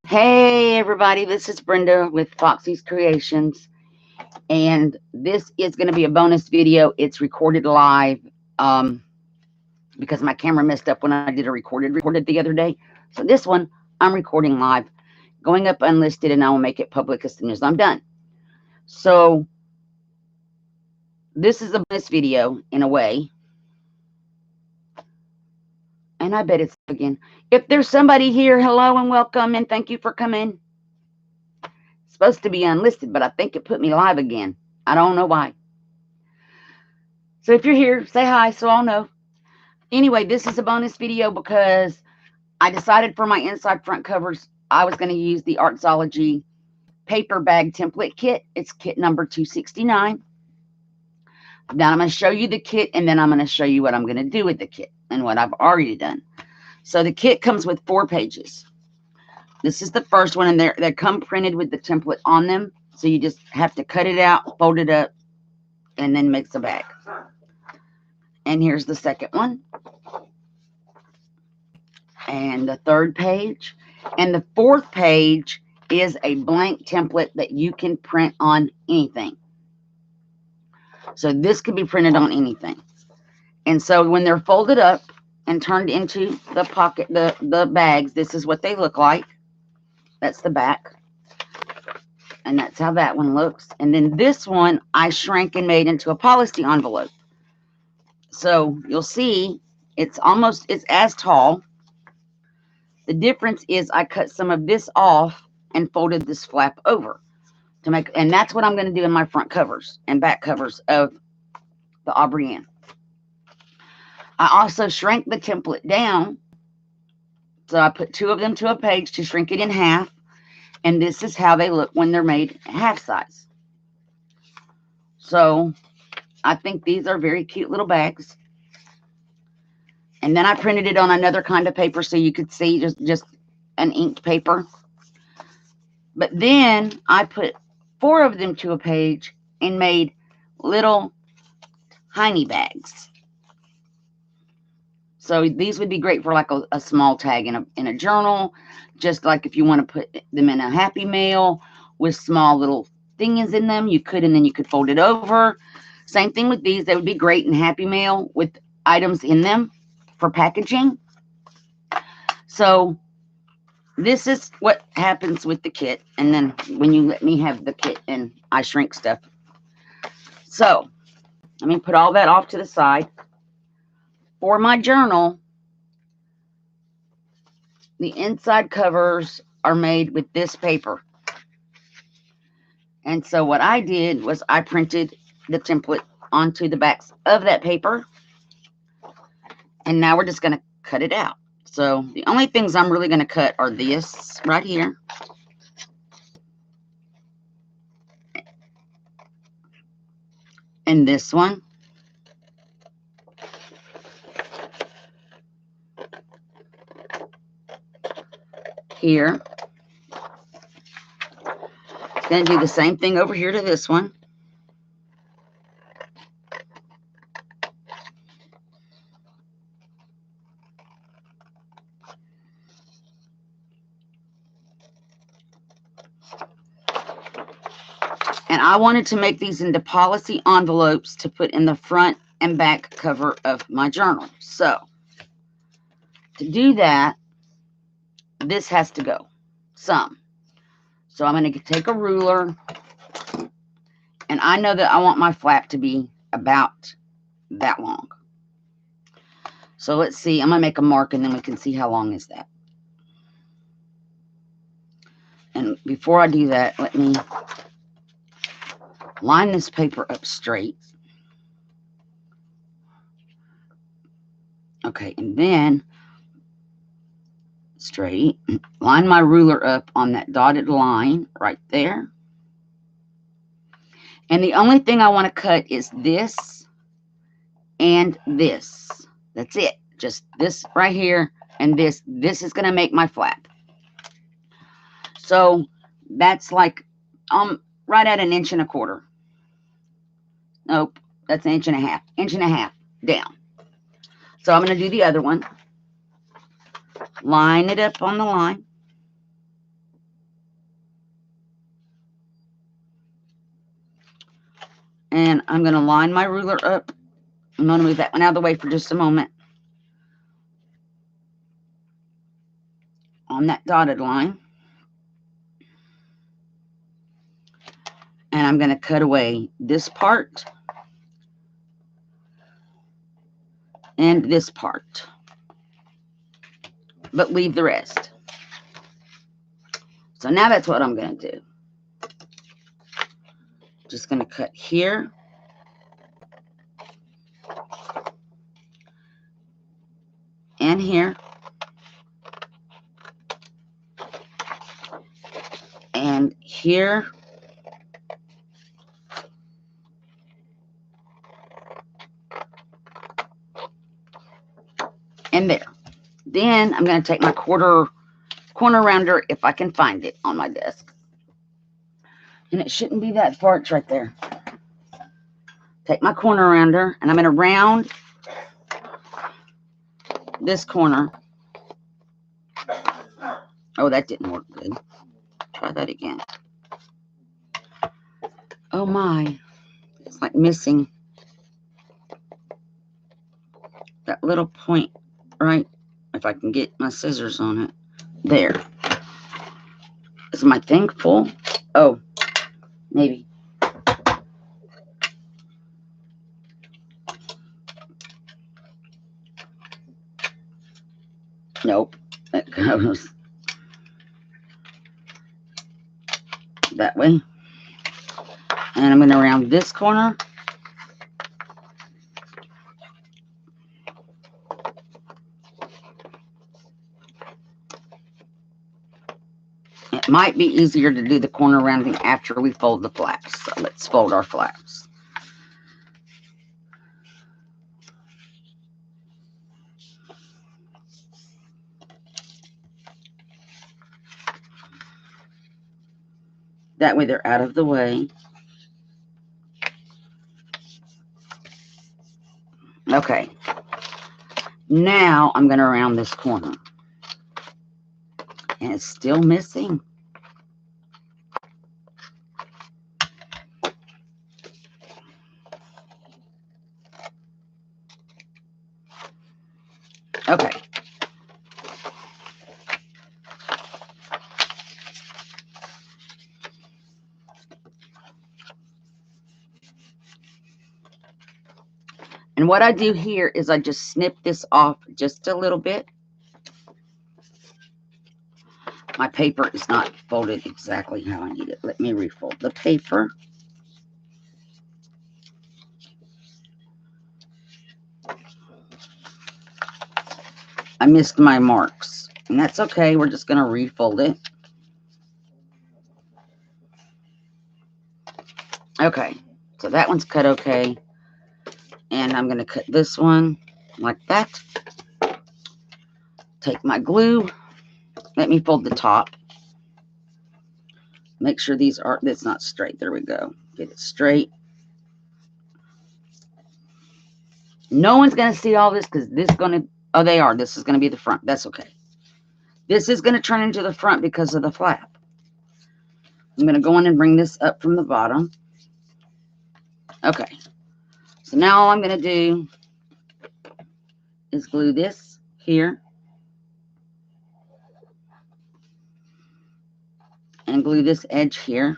Hey everybody, this is Brenda with Foxy's Creations, and this is going to be a bonus video. It's recorded live because my camera messed up when I did a recorded the other day. So this one I'm recording live, going up unlisted, and I will make it public as soon as I'm done. So this is a bonus video in a way, and I bet it's again. If there's somebody here, hello and welcome, and thank you for coming. Supposed to be unlisted, but I think it put me live again. I don't know why. So if you're here, say hi so I'll know. Anyway, this is a bonus video because I decided for my inside front covers, I was going to use the ARTZOLOGY paper bag template kit. It's kit number 269. Now I'm going to show you the kit, and then I'm going to show you what I'm going to do with the kit and what I've already done. So the kit comes with 4 pages. This is the first one, and they come printed with the template on them. So you just have to cut it out, fold it up, and then mix a bag. And here's the second one. And the third page. And the fourth page is a blank template that you can print on anything. So this could be printed on anything. And so when they're folded up and turned into the pocket, the bags, this is what they look like. That's the back. And that's how that one looks. And then this one I shrank and made into a policy envelope. So you'll see it's as tall. The difference is I cut some of this off and folded this flap over to make, and that's what I'm going to do in my front covers and back covers of the Aubrienne. I also shrank the template down. So I put 2 of them to a page to shrink it in half. And this is how they look when they're made half size. So I think these are very cute little bags. And then I printed it on another kind of paper so you could see just an inked paper. But then I put 4 of them to a page and made little tiny bags. So these would be great for like a small tag in a journal, just like if you want to put them in a Happy Mail with small little things in them, you could, and then you could fold it over. Same thing with these. They would be great in Happy Mail with items in them for packaging. So this is what happens with the kit, and then when you let me have the kit and I shrink stuff. So let me put all that off to the side. For my journal, the inside covers are made with this paper. And so what I did was I printed the template onto the backs of that paper. And now we're just going to cut it out. So the only things I'm really going to cut are this right here. And this one. Here. Then do the same thing over here to this one. And I wanted to make these into policy envelopes to put in the front and back cover of my journal. So to do that, this has to go some. So I'm going to take a ruler, and I know that I want my flap to be about that long. So let's see, I'm going to make a mark, and then we can see how long is that. And before I do that, let me line this paper up straight. Okay, and then straight, line my ruler up on that dotted line right there. And the only thing I want to cut is this and this. That's it. Just this right here and this. This is going to make my flap. So that's like right at 1.25 inches. Nope, that's 1.5 inches. 1.5 inches down. So I'm going to do the other one. Line it up on the line. And I'm going to line my ruler up. I'm going to move that one out of the way for just a moment. On that dotted line. And I'm going to cut away this part and this part, but leave the rest. So now that's what I'm going to do. Just going to cut here. And here. And here. And there. Then I'm going to take my corner rounder, if I can find it, on my desk. And it shouldn't be that far. It's right there. Take my corner rounder, and I'm going to round this corner. Oh, that didn't work good. Try that again. Oh my. It's like missing that little point, right? If I can get my scissors on it. There. Is my thing full? Oh, maybe. Nope. That goes that way. And I'm going to round this corner. It might be easier to do the corner rounding after we fold the flaps. So let's fold our flaps. That way they're out of the way. Okay. Now I'm going to round this corner. And it's still missing. Okay. And what I do here is I just snip this off just a little bit. My paper is not folded exactly how I need it. Let me refold the paper. I missed my marks, and that's okay. We're just going to refold it. Okay, so that one's cut okay. And I'm going to cut this one like that. Take my glue. Let me fold the top. Make sure that's not straight. There we go. Get it straight. No one's going to see all this because this is going to, oh, they are. This is going to be the front. That's okay. This is going to turn into the front because of the flap. I'm going to go in and bring this up from the bottom. Okay. So now all I'm going to do is glue this here. And glue this edge here.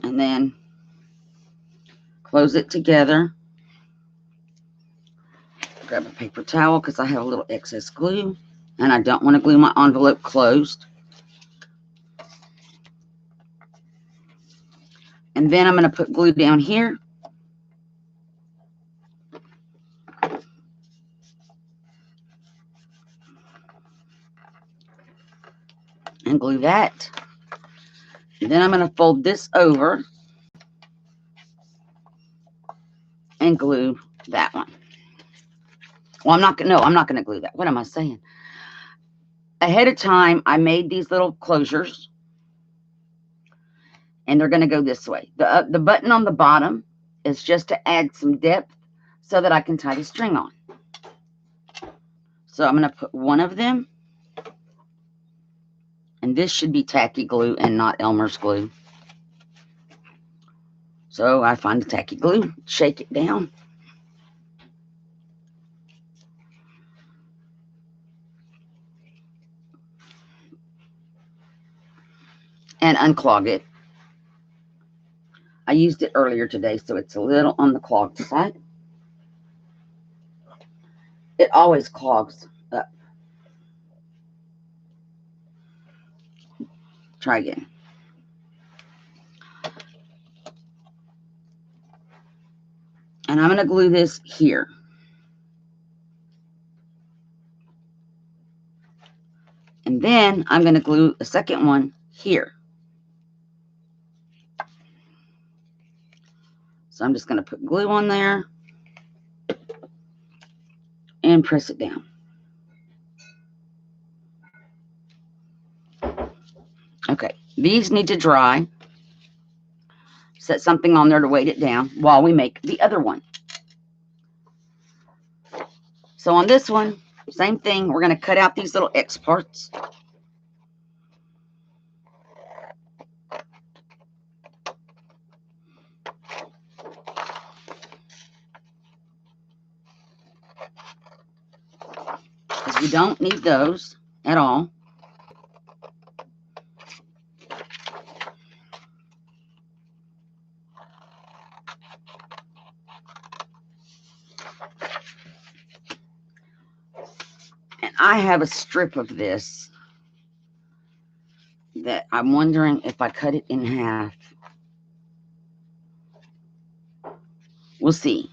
And then close it together. Grab a paper towel because I have a little excess glue. And I don't want to glue my envelope closed. And then I'm going to put glue down here. And glue that. And then I'm going to fold this over. And glue that one. Well, I'm not going to glue that. What am I saying? Ahead of time, I made these little closures. And they're going to go this way. The button on the bottom is just to add some depth so that I can tie the string on. So I'm going to put one of them. And this should be tacky glue and not Elmer's glue. So I find the tacky glue, shake it down. And unclog it. I used it earlier today, so it's a little on the clogged side. It always clogs up. Try again. And I'm going to glue this here. And then I'm going to glue a second one here. So I'm just going to put glue on there and press it down. Okay, these need to dry. Set something on there to weight it down while we make the other one. So on this one, same thing. We're going to cut out these little X parts. Because we don't need those at all. And I have a strip of this that I'm wondering if I cut it in half. We'll see.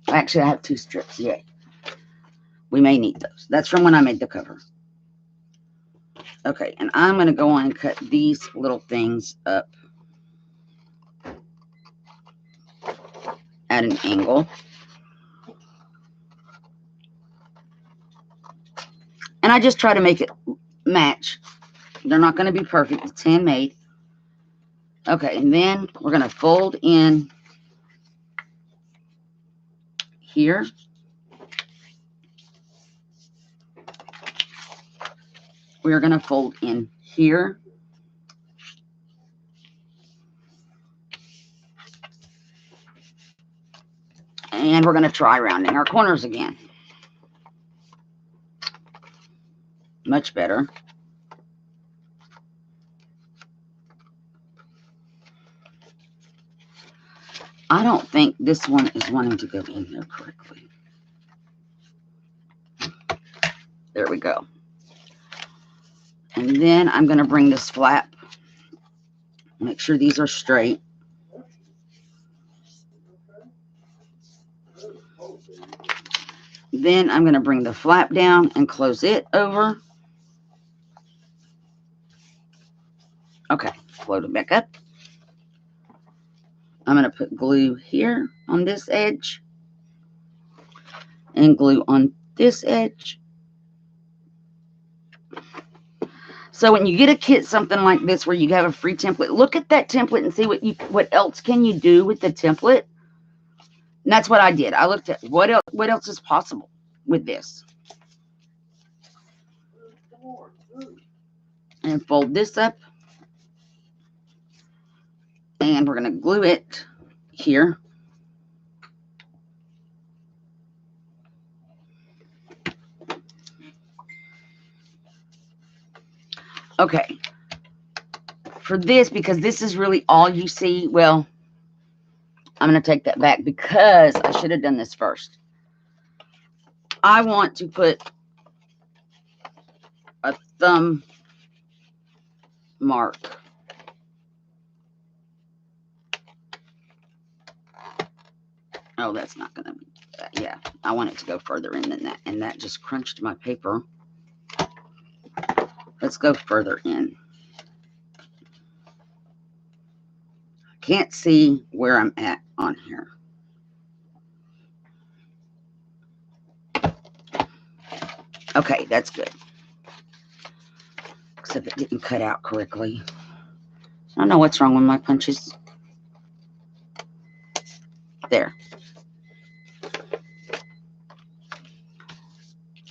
Actually, I have 2 strips. Yay. We may need those. That's from when I made the cover. Okay, and I'm going to go on and cut these little things up at an angle. And I just try to make it match. They're not going to be perfect. It's handmade. Okay, and then we're going to fold in here. We are going to fold in here. And we're going to try rounding our corners again. Much better. I don't think this one is wanting to go in there correctly. There we go. And then I'm going to bring this flap. Make sure these are straight. Then I'm going to bring the flap down and close it over. Okay, float it back up. I'm going to put glue here on this edge and glue on this edge. So when you get a kit something like this where you have a free template, look at that template and see what else can you do with the template. And that's what I did. I looked at what else is possible with this. And fold this up. And we're going to glue it here. Okay. For this, because this is really all you see, well, I'm going to take that back because I should have done this first. I want to put a thumb mark. Oh, that's not going to be, yeah, I want it to go further in than that. And that just crunched my paper. Let's go further in. Can't see where I'm at on here. Okay, that's good. Except it didn't cut out correctly. I don't know what's wrong with my punches. There.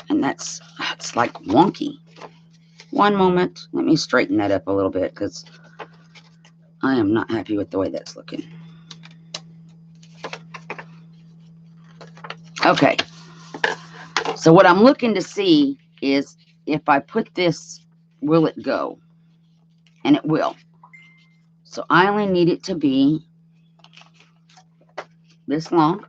And that's like wonky. One moment. Let me straighten that up a little bit because I am not happy with the way that's looking. Okay, so what I'm looking to see is if I put this, will it go? And it will. So I only need it to be this long.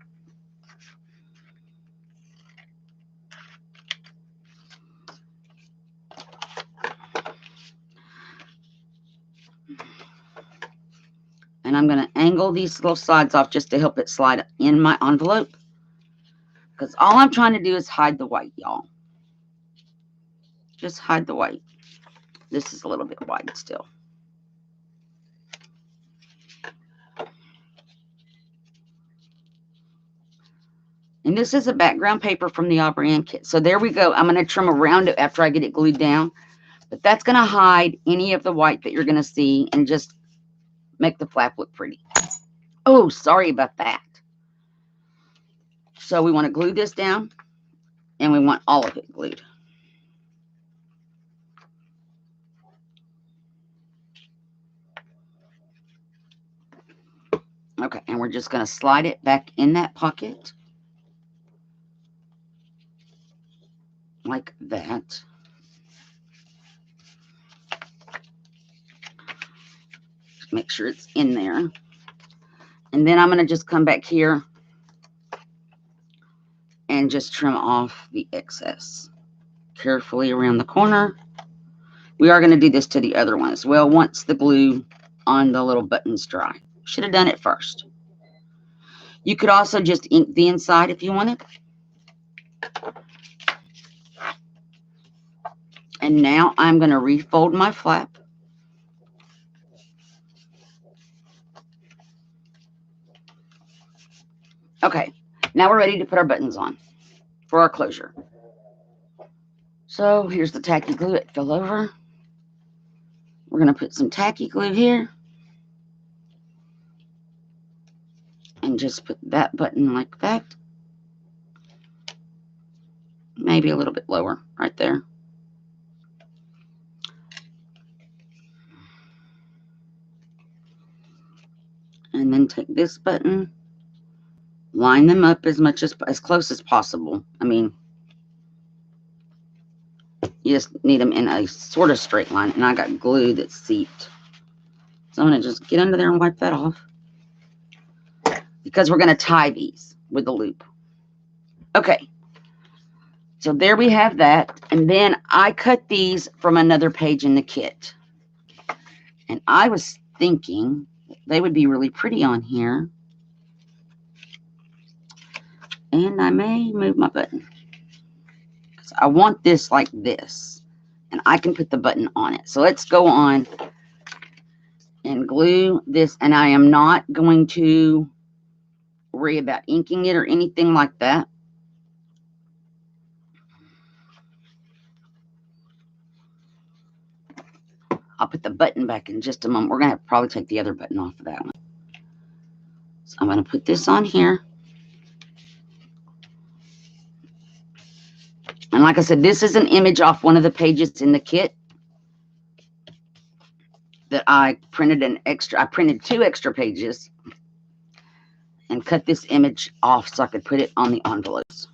And I'm going to angle these little sides off just to help it slide in my envelope. Because all I'm trying to do is hide the white, y'all. Just hide the white. This is a little bit wide still. And this is a background paper from the Aubrey Ann kit. So there we go. I'm going to trim around it after I get it glued down. But that's going to hide any of the white that you're going to see and just make the flap look pretty. Oh, sorry about that. So we want to glue this down, and we want all of it glued. Okay, and we're just going to slide it back in that pocket like that. Make sure it's in there. And then I'm going to just come back here and just trim off the excess carefully around the corner. We are going to do this to the other one as well once the glue on the little buttons dry. Should have done it first. You could also just ink the inside if you wanted. And now I'm going to refold my flap. Okay, now we're ready to put our buttons on for our closure. So here's the tacky glue. It fell over. We're going to put some tacky glue here. And just put that button like that. Maybe a little bit lower, right there. And then take this button, line them up as close as possible. I mean, you just need them in a sort of straight line. And I got glue that's seeped. So I'm going to just get under there and wipe that off. Because we're going to tie these with a loop. Okay. So there we have that. And then I cut these from another page in the kit. And I was thinking they would be really pretty on here. And I may move my button. Because I want this like this. And I can put the button on it. So let's go on and glue this. And I am not going to worry about inking it or anything like that. I'll put the button back in just a moment. We're going to probably take the other button off of that one. So I'm going to put this on here. And like I said, this is an image off one of the pages in the kit that I printed I printed 2 extra pages and cut this image off so I could put it on the envelopes.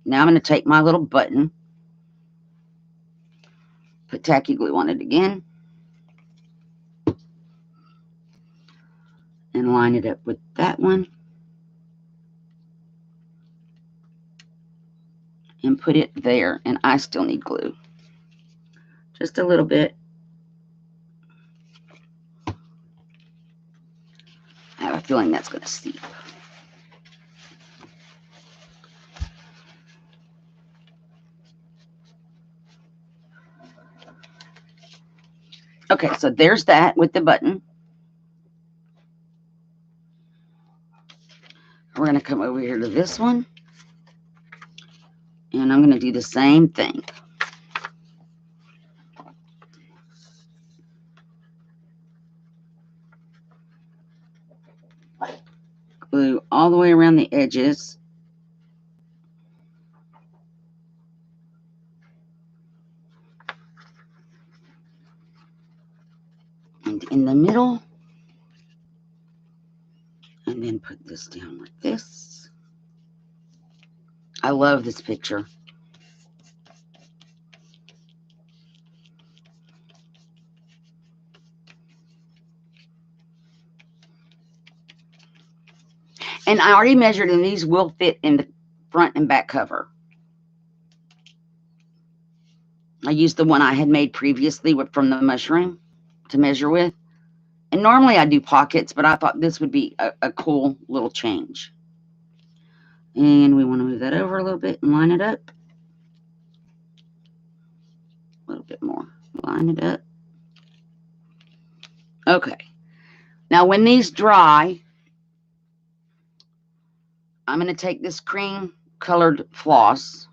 Now I'm going to take my little button, put tacky glue on it again, and line it up with that one. And put it there. And I still need glue. Just a little bit. I have a feeling that's going to seep. Okay, so there's that with the button. We're going to come over here to this one. And I'm going to do the same thing. Glue all the way around the edges. And in the middle. And then put this down like this. I love this picture. And I already measured, and these will fit in the front and back cover. I used the one I had made previously from the mushroom to measure with. And normally I do pockets, but I thought this would be a cool little change. And we want to move that over a little bit and line it up. A little bit more. Line it up. Okay. Now when these dry, I'm going to take this cream colored floss.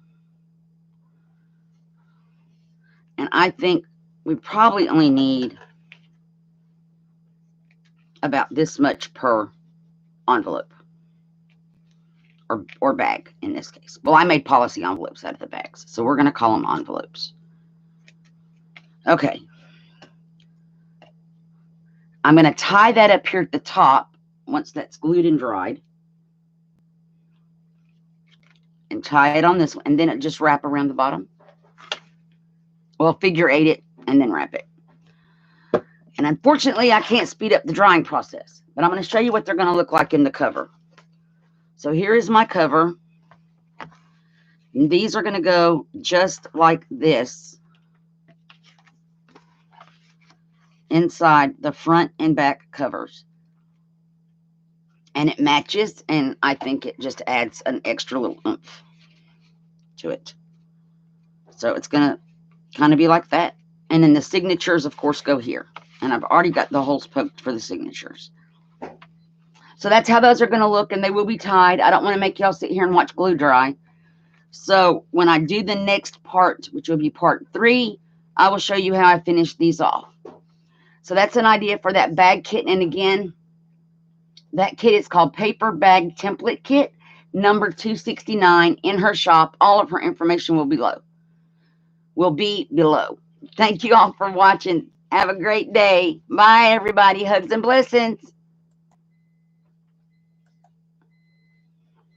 And I think we probably only need about this much per envelope. Or bag in this case. Well, I made policy envelopes out of the bags, so we're going to call them envelopes. Okay. I'm going to tie that up here at the top once that's glued and dried. And tie it on this one, and then it just wrap around the bottom. Well, figure 8 it and then wrap it. And unfortunately, I can't speed up the drying process, but I'm going to show you what they're going to look like in the cover. So here is my cover. And these are going to go just like this inside the front and back covers. And it matches, and I think it just adds an extra little oomph to it. So it's going to kind of be like that. And then the signatures, of course, go here. And I've already got the holes poked for the signatures. So that's how those are going to look, and they will be tied. I don't want to make y'all sit here and watch glue dry. So when I do the next part, which will be part 3, I will show you how I finish these off. So that's an idea for that bag kit. And again, that kit is called Paper Bag Template Kit, number 269 in her shop. All of her information will be below. Thank you all for watching. Have a great day. Bye, everybody. Hugs and blessings.